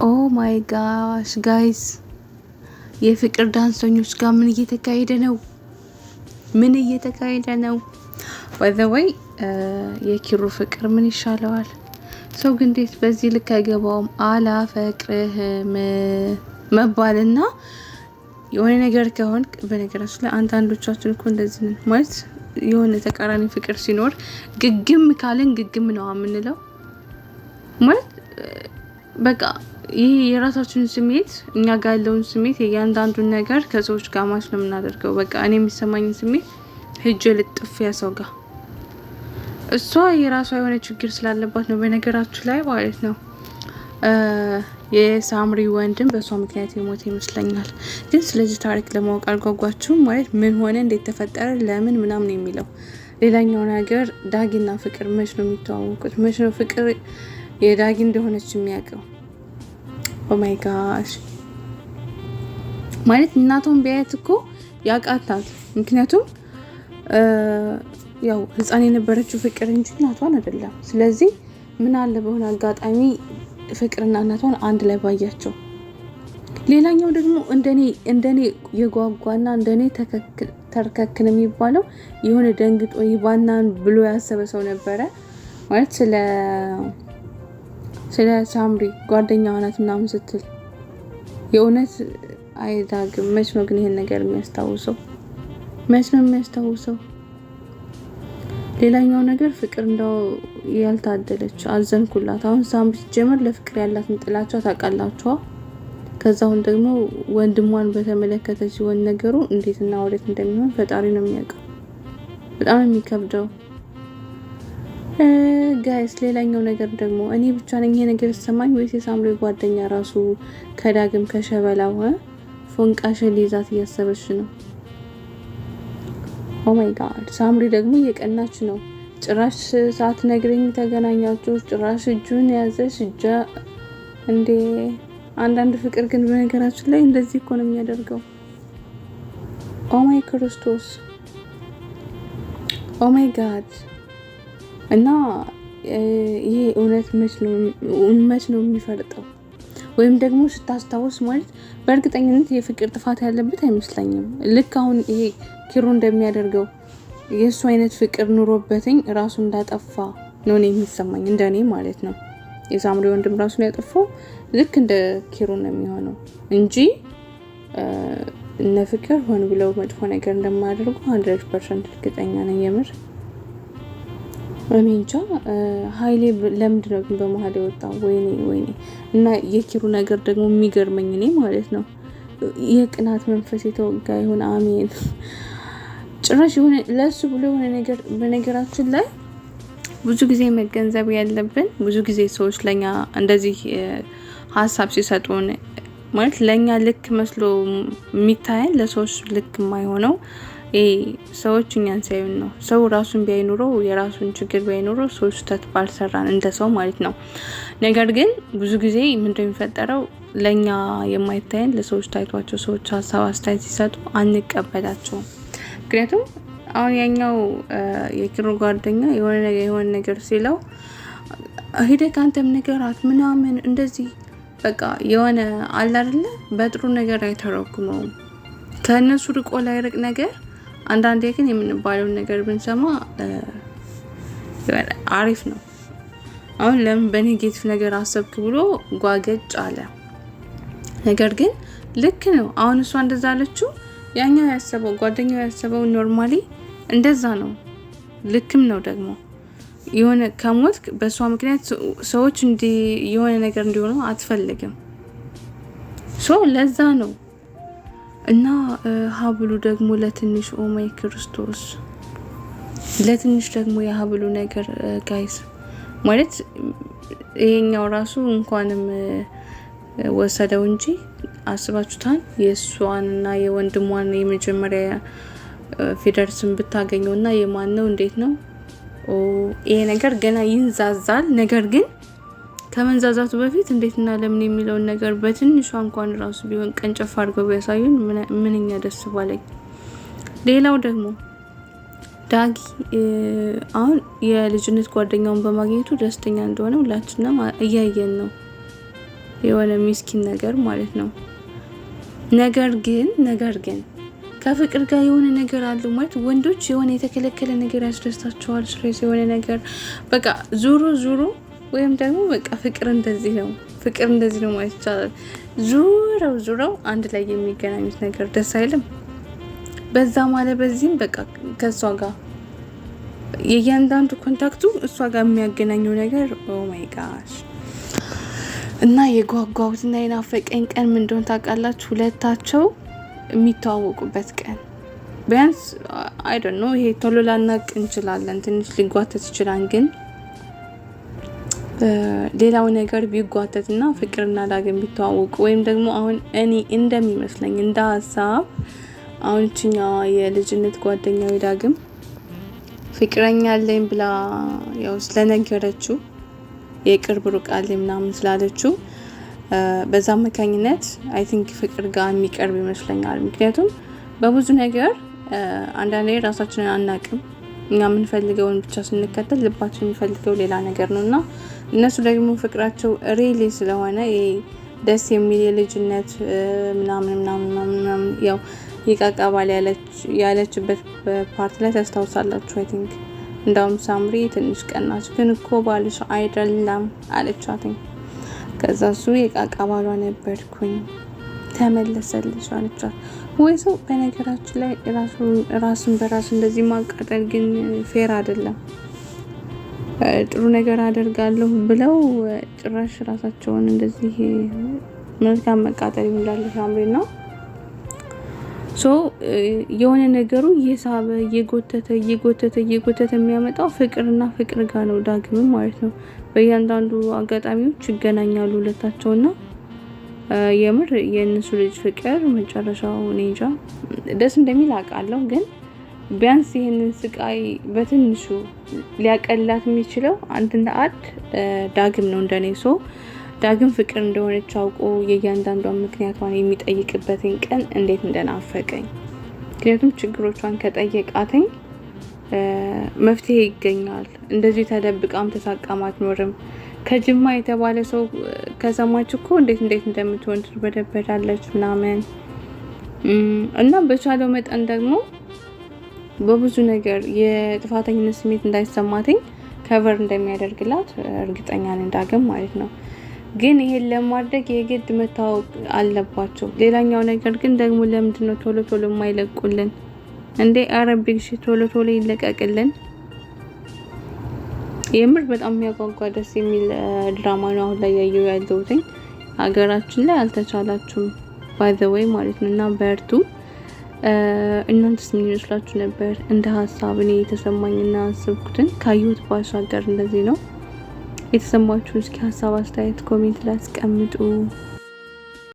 ኦ ማይ ጋሽ ጋይስ የፍቅር ዳንሰኞች ጋር ምን እየተካሄደ ነው? ምን እየተካሄደ ነው? ባይ ዘ ወይ የኪሩ ፍቅር ምን ይሻለዋል? ሰው ግን እንዴት በዚህ ልክ አይገባውም? አላፈቅርህም መባልና የሆነ ነገር ከሆን በነገራችን ላይ አንዳንዶቻችን እኮ እንደዚህ ነን ማለት የሆነ ተቃራኒ ፍቅር ሲኖር ግግም ካለን ግግም ነው የምንለው ማለት በቃ ይህ የራሳችን ስሜት እኛ ጋር ያለውን ስሜት የእያንዳንዱን ነገር ከሰዎች ጋር ማች ነው የምናደርገው። በቃ እኔ የሚሰማኝን ስሜት ሂጅ ልጥፍ ያሰው ጋር እሷ የራሷ የሆነ ችግር ስላለባት ነው በነገራችሁ ላይ ማለት ነው። የሳምሪ ወንድም በሷ ምክንያት የሞተ ይመስለኛል። ግን ስለዚህ ታሪክ ለማወቅ አልጓጓችሁም? ማለት ምን ሆነ፣ እንዴት ተፈጠረ፣ ለምን ምናምን የሚለው ሌላኛው ነገር ዳጊና ፍቅር መች ነው የሚተዋወቁት? መች ነው ፍቅር የዳጊ እንደሆነች የሚያውቀው? ኦ ማይ ጋሽ ማለት እናቷን ቢያየት እኮ ያቃታት። ምክንያቱም ያው ህፃን የነበረችው ፍቅር እንጂ እናቷን አይደለም። ስለዚህ ምን አለ በሆነ አጋጣሚ ፍቅርና እናቷን አንድ ላይ ባያቸው። ሌላኛው ደግሞ እንደኔ የጓጓና እንደኔ ተርከክን የሚባለው የሆነ ደንግጦ ይባናን ብሎ ያሰበ ሰው ነበረ ማለት ስለ ሳምሪ ጓደኛዋ ናት ምናምን ስትል የእውነት አይዳግም። መች ነው ግን ይሄን ነገር የሚያስታውሰው? መች ነው የሚያስታውሰው? ሌላኛው ነገር ፍቅር እንደው ያልታደለች አዘንኩላት። አሁን ሳምሪ ጀመር ለፍቅር ያላትን ጥላቻ ታውቃላችኋ። ከዛውን ደግሞ ወንድሟን በተመለከተ ሲሆን ነገሩ እንዴትና ወዴት እንደሚሆን ፈጣሪ ነው የሚያውቀው። በጣም የሚከብደው ጋይስ። ሌላኛው ነገር ደግሞ እኔ ብቻ ነኝ ይሄ ነገር ተሰማኝ ወይስ የሳምሪ ጓደኛ ራሱ ከዳግም ከሸበላው ፎንቃሽ ሊዛት እያሰበች ነው? ኦ ማይ ጋድ። ሳምሪ ደግሞ እየቀናች ነው። ጭራሽ ሳትነግረኝ ተገናኛችሁ፣ ጭራሽ እጁን ያዘሽ እጃ እንዴ! አንዳንድ ፍቅር ግን በነገራችን ላይ እንደዚህ እኮ ነው የሚያደርገው። ኦ ማይ ክርስቶስ፣ ኦ ማይ ጋድ። እና ይሄ እውነት መች ነው የሚፈርጠው? ወይም ደግሞ ስታስታውስ ማለት በእርግጠኝነት የፍቅር ጥፋት ያለበት አይመስለኝም። ልክ አሁን ይሄ ኪሩ እንደሚያደርገው የእሱ አይነት ፍቅር ኑሮበትኝ ራሱ እንዳጠፋ ነው የሚሰማኝ፣ እንደኔ ማለት ነው። የሳምሪ ወንድም ራሱን ያጠፋው ልክ እንደ ኪሩ ነው የሚሆነው እንጂ እነ ፍቅር ሆን ብለው መጥፎ ነገር እንደማያደርጉ 100% እርግጠኛ ነኝ። የምር እኔ እንጃ። ሀይሌ ለምንድን ነው ግን በመሀል የወጣው? ወይኔ። እና የኪሩ ነገር ደግሞ የሚገርመኝ እኔ ማለት ነው የቅናት መንፈስ የተወጋ ይሁን አሜን። ጭራሽ የሆነ ለሱ ብሎ የሆነ ነገር በነገራችን ላይ ብዙ ጊዜ መገንዘብ ያለብን ብዙ ጊዜ ሰዎች ለኛ እንደዚህ ሀሳብ ሲሰጡን ማለት ለኛ ልክ መስሎ የሚታየን ለሰዎች ልክ የማይሆነው ሰዎች እኛን ሳይሆን ነው። ሰው ራሱን ቢያይኑሮ የራሱን ችግር ቢያይኑሮ ሰዎች ተት ባልሰራን እንደ ሰው ማለት ነው። ነገር ግን ብዙ ጊዜ ምንድነው የሚፈጠረው? ለኛ የማይታየን ለሰዎች ታይቷቸው ሰዎች ሀሳብ አስተያየት ሲሰጡ አንቀበላቸውም። ምክንያቱም አሁን ያኛው የኪሩ ጓደኛ የሆነ ነገር ሲለው ሄደህ አንተም ነገራት ምናምን እንደዚህ በቃ የሆነ አለ አይደለ በጥሩ ነገር አይተረጉመውም። ከእነሱ ርቆ ላይርቅ ነገር አንዳንዴ ግን የምንባለውን ነገር ብንሰማ አሪፍ ነው። አሁን ለምን በኔጌቲቭ ነገር አሰብክ ብሎ ጓገጭ አለ። ነገር ግን ልክ ነው። አሁን እሷ እንደዛ አለችው፣ ያኛው ያሰበው ጓደኛው ያሰበው ኖርማሊ እንደዛ ነው። ልክም ነው ደግሞ የሆነ ከሞት በሷ ምክንያት ሰዎች የሆነ ነገር እንዲሆኑ አትፈልግም። ለዛ ነው። እና ሀብሉ ደግሞ ለትንሽ ኦ ማይ ክርስቶስ ለትንሽ ደግሞ የሀብሉ ነገር ጋይስ ማለት ይሄኛው ራሱ እንኳንም ወሰደው እንጂ አስባችሁታል? የእሷንና የወንድሟን የመጀመሪያ ፊደርስን ብታገኘውና የማን ነው እንዴት ነው? ይሄ ነገር ገና ይንዛዛል። ነገር ግን ከመንዛዛቱ በፊት እንዴትና ለምን የሚለውን ነገር በትንሿ እንኳን ራሱ ቢሆን ቀንጨፍ አድርገው ቢያሳዩን ምንኛ ደስ ባለኝ። ሌላው ደግሞ ዳጊ አሁን የልጅነት ጓደኛውን በማግኘቱ ደስተኛ እንደሆነ ሁላችንም እያየን ነው። የሆነ ሚስኪን ነገር ማለት ነው። ነገር ግን ከፍቅር ጋር የሆነ ነገር አለው ማለት ወንዶች የሆነ የተከለከለ ነገር ያስደስታቸዋል። ስለዚህ የሆነ ነገር በቃ ዙሮ ወይም ደግሞ በቃ ፍቅር እንደዚህ ነው ማለት ይቻላል። ዙረው አንድ ላይ የሚገናኙት ነገር ደስ አይልም? በዛ ማለት በዚህም በቃ ከእሷ ጋር የእያንዳንዱ ኮንታክቱ እሷ ጋር የሚያገናኘው ነገር ኦ ማይ ጋሽ። እና የጓጓሁትና የናፈቀኝ ቀን ምን እንደሆነ ታውቃላችሁ? ሁለታቸው የሚተዋወቁበት ቀን። ቢያንስ አይ ዶንት ኖ ይሄ ቶሎ ላናቅ እንችላለን፣ ትንሽ ሊጓተት ይችላል። ግን ሌላው ነገር ቢጓተትና ፍቅርና ዳግም ቢተዋወቁ ወይም ደግሞ አሁን እኔ እንደሚመስለኝ እንደ ሀሳብ አሁን እችኛዋ የልጅነት ጓደኛው ዳግም ፍቅረኛ አለኝ ብላ ያው ስለነገረችው የቅርብ ሩቅ አለኝ ምናምን ስላለችው በዛ አማካኝነት አይ ቲንክ ፍቅር ጋር የሚቀርብ ይመስለኛል። ምክንያቱም በብዙ ነገር አንዳንዴ ራሳችንን አናቅም። እኛ የምንፈልገውን ብቻ ስንከተል ልባችን የሚፈልገው ሌላ ነገር ነውና እነሱ ደግሞ ፍቅራቸው ሪሊ ስለሆነ ደስ የሚል የልጅነት ምናምን ያው ይቃቃባል ያለችበት ፓርት ላይ ታስታውሳላችሁ። አይ ቲንክ እንዳውም ሳምሪ ትንሽ ቀናች፣ ግን እኮ ባልሽ አይደለም አለቻት። ከዛ እሱ የቃቃባሏ ነበርኩኝ ተመለሰልሽ አለቻት። ወይ ሰው በነገራችን ላይ ራስን በራስ እንደዚህ ማቃጠል ግን ፌር አይደለም። ጥሩ ነገር አደርጋለሁ ብለው ጭራሽ ራሳቸውን እንደዚህ መልካም መቃጠል ይላሉ ሳምሪ ነው። የሆነ ነገሩ እየሳበ እየጎተተ የሚያመጣው ፍቅርና ፍቅር ጋር ነው፣ ዳግም ማለት ነው። በእያንዳንዱ አጋጣሚዎች ይገናኛሉ ሁለታቸውና የምር የእነሱ ልጅ ፍቅር መጨረሻው እኔ እንጃ ደስ እንደሚል አውቃለሁ። ግን ቢያንስ ይህንን ስቃይ በትንሹ ሊያቀላት የሚችለው አንድና ዳግም ነው እንደኔ። ዳግም ፍቅር እንደሆነች አውቆ የእያንዳንዷን ምክንያቷን የሚጠይቅበትን ቀን እንዴት እንደናፈቀኝ። ምክንያቱም ችግሮቿን ከጠየቃተኝ መፍትሄ ይገኛል። እንደዚህ ተደብቃም ተሳቃም አትኖርም። ከጅማ የተባለ ሰው ከሰማች እኮ እንዴት እንደምትሆን ትበደበዳለች ምናምን እና በቻለው መጠን ደግሞ በብዙ ነገር የጥፋተኝነት ስሜት እንዳይሰማትኝ ከቨር እንደሚያደርግላት እርግጠኛ ነኝ ዳግም ማለት ነው። ግን ይሄን ለማድረግ የግድ መታወቅ አለባቸው። ሌላኛው ነገር ግን ደግሞ ለምንድነው ቶሎ የማይለቁልን እንዴ? አረቢክ ቶሎ ይለቀቅልን። የምር በጣም የሚያጓጓ ደስ የሚል ድራማ ነው አሁን ላይ ያለሁት። ሀገራችን ላይ አልተቻላችሁም ባይ ዘ ዌይ ማለት ነው። እና በርቱ። እናንተስ ምን ይመስላችሁ ነበር? እንደ ሀሳብ እኔ የተሰማኝና አስብኩትን ካየሁት ባሻገር እንደዚህ ነው። የተሰማችሁን እስኪ ሀሳብ አስተያየት ኮሜንት ላይ አስቀምጡ።